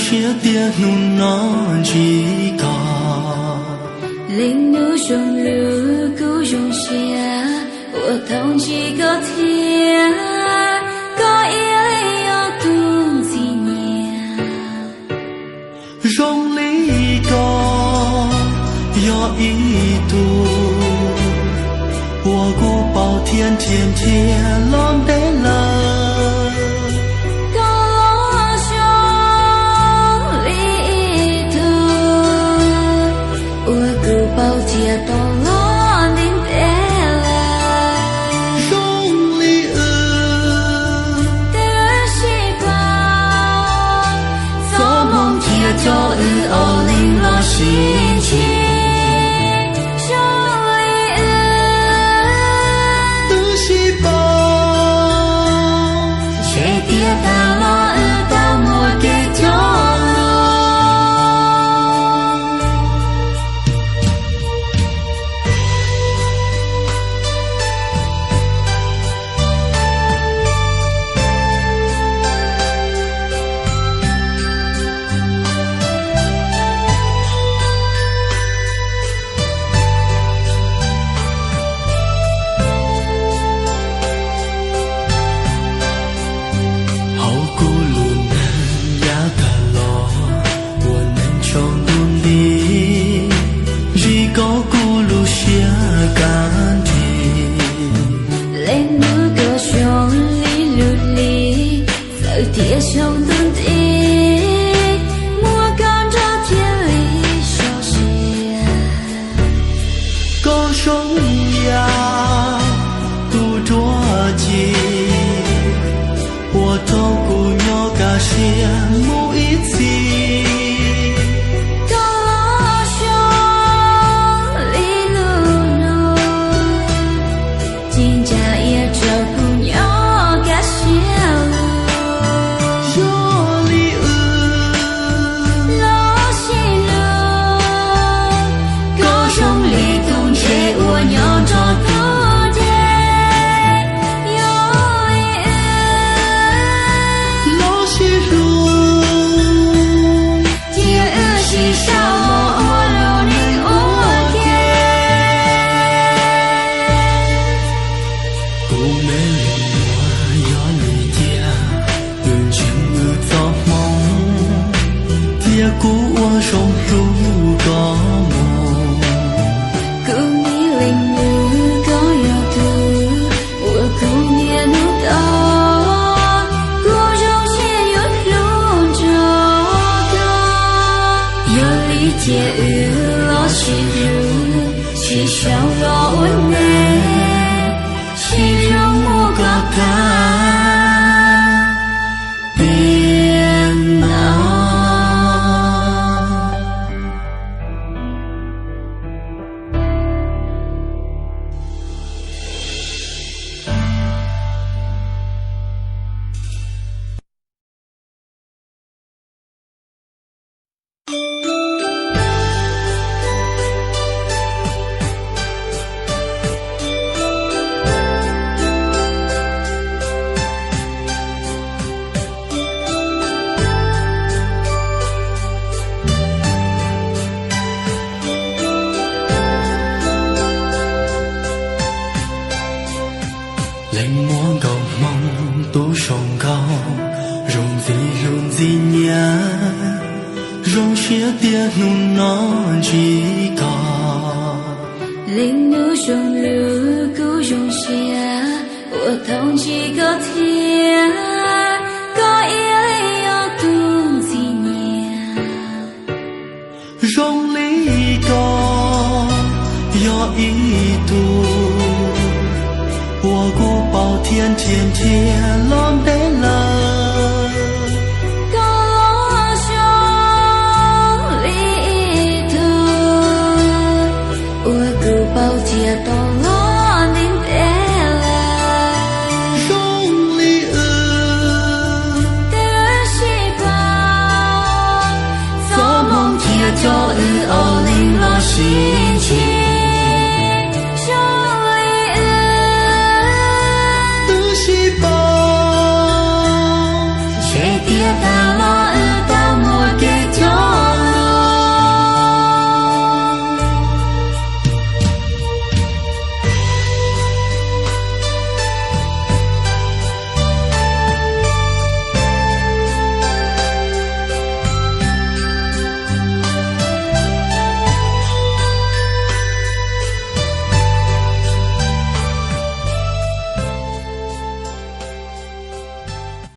些点怒那几个，令怒胸如故用下，我同几个天，có ý要共几年，容里个要一度，我孤抱天天天浪得了。bao chia to lo đến thế là rong li để sĩ bao gió mong chia cho ô linh lo xin chi cho li để sĩ bao sẽ tia ta lo ta mua cái cho铁胸顿地，莫干着天里消息。高声呀，不着急，我头骨鸟嘎羡慕一起。高老兄里路路，金家也着骨鸟嘎羡慕。我要找不见，有老西路，天儿西上我路你我给，不美丽我要你家，人情不造梦，别顾我融入高梦。解日落西日，气象若温内，气热莫高谈，别闹。令我舊夢都崇高，容子年，容些點怒那幾個，令怒胸如故用下，我同幾個天，có ý要共幾年，容里個要一度。我孤抱天天天浪得了，高老兄里头，我孤抱天到老年得了，容里得西包，做梦天就欧零落心情。西包，谁跌倒？